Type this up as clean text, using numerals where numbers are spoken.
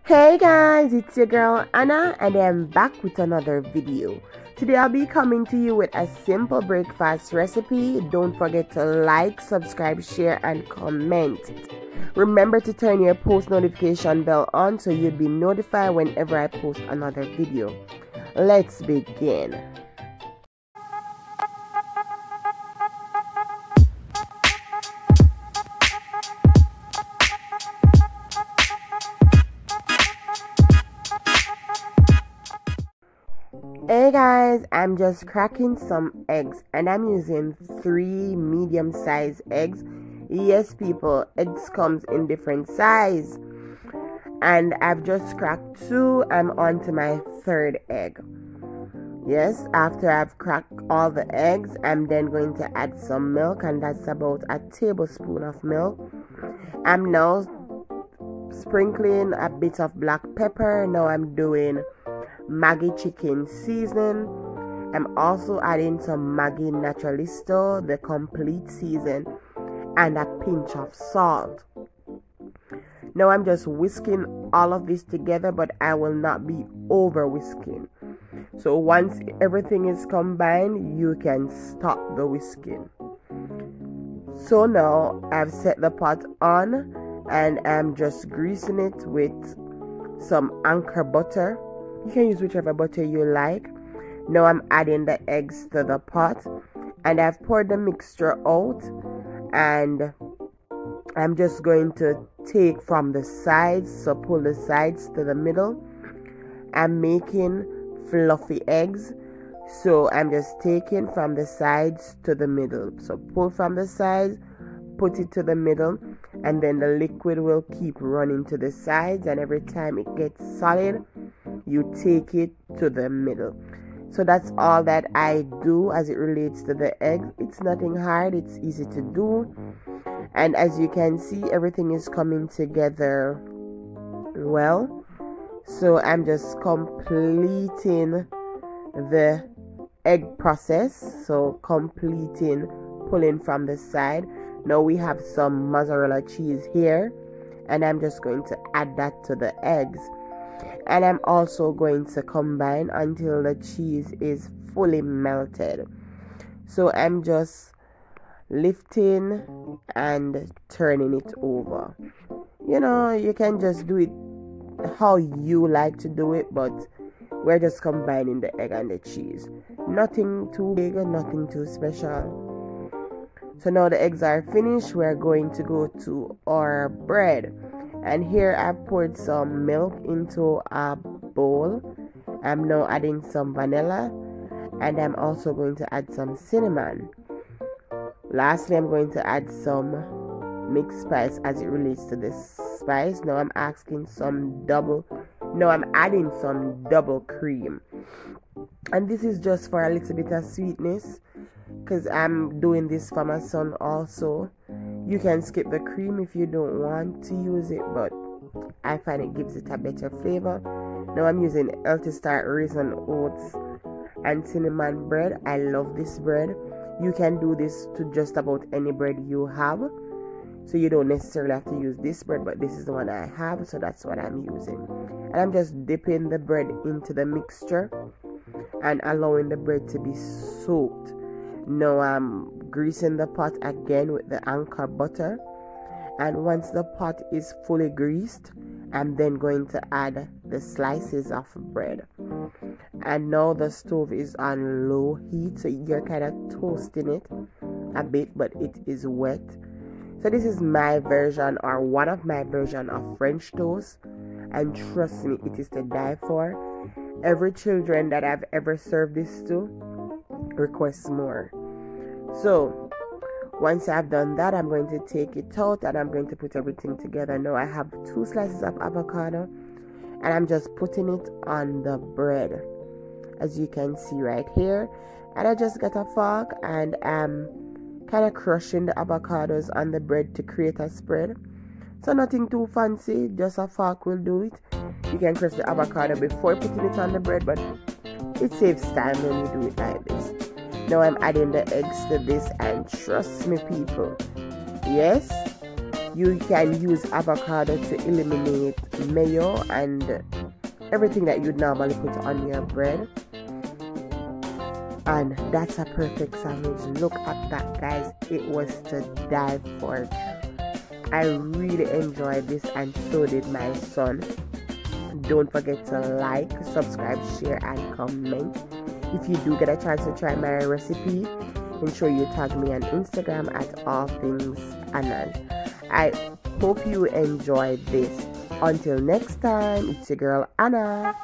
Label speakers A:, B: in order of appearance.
A: Hey guys, it's your girl Anna and I'm back with another video. Today I'll be coming to you with a simple breakfast recipe. Don't forget to like, subscribe, share and comment. Remember to turn your post notification bell on so you'll be notified whenever I post another video. Let's begin. Hey guys, I'm just cracking some eggs and I'm using 3 medium-sized eggs. Yes people, eggs comes in different size and I've just cracked 2. I'm on to my 3rd egg. Yes, after I've cracked all the eggs, I'm then going to add some milk, and that's about a tablespoon of milk. I'm now sprinkling a bit of black pepper. Now I'm doing MAGGI chicken season. I'm also adding some MAGGI Naturalisto, the complete season, and a pinch of salt. Now I'm just whisking all of this together, but I will not be over whisking. So once everything is combined, you can stop the whisking. So now I've set the pot on and I'm just greasing it with some anchor butter. You can use whichever butter you like. Now I'm adding the eggs to the pot and I've poured the mixture out, and I'm just going to take from the sides, so pull the sides to the middle. I'm making fluffy eggs, so I'm just taking from the sides to the middle. So pull from the sides, put it to the middle, and then the liquid will keep running to the sides, and every time it gets solid you take it to the middle. So that's all that I do as it relates to the eggs. It's nothing hard, it's easy to do, and as you can see, everything is coming together well. So I'm just completing the egg process, so completing pulling from the side. Now we have some mozzarella cheese here, and I'm just going to add that to the eggs, and I'm also going to combine until the cheese is fully melted. So I'm just lifting and turning it over. You know, you can just do it how you like to do it, but we're just combining the egg and the cheese. Nothing too big and nothing too special. So now the eggs are finished, we're going to go to our bread. And here I've poured some milk into a bowl. I'm now adding some vanilla, and I'm also going to add some cinnamon. Lastly, I'm going to add some mixed spice as it relates to this spice. Now I'm adding some double cream, and this is just for a little bit of sweetness because I'm doing this for my son also. You can skip the cream if you don't want to use it, but I find it gives it a better flavor. Now I'm using Healthy Start raisin oats and cinnamon bread. I love this bread. You can do this to just about any bread you have, so you don't necessarily have to use this bread, but this is the one I have, so that's what I'm using. And I'm just dipping the bread into the mixture and allowing the bread to be soaked. Now I'm greasing the pot again with the anchor butter, and once the pot is fully greased, I'm then going to add the slices of bread. And now the stove is on low heat, so you're kind of toasting it a bit, but it is wet. So this is my version, or one of my version of French toast, and trust me, it is to die for. Every children that I've ever served this to requests more. So once I've done that, I'm going to take it out and I'm going to put everything together. Now I have 2 slices of avocado, and I'm just putting it on the bread, as you can see right here. And I just got a fork and I'm kind of crushing the avocados on the bread to create a spread. So nothing too fancy, just a fork will do it. You can crush the avocado before putting it on the bread, but it saves time when you do it like this. Now I'm adding the eggs to this, and trust me people, yes, You can use avocado to eliminate mayo and everything that you'd normally put on your bread. And that's a perfect sandwich. Look at that, guys. It was to die for. I really enjoyed this, and so did my son. Don't forget to like, subscribe, share, and comment. If you do get a chance to try my recipe, ensure you tag me on Instagram at allthingsanna. I hope you enjoyed this. Until next time, it's your girl Anna.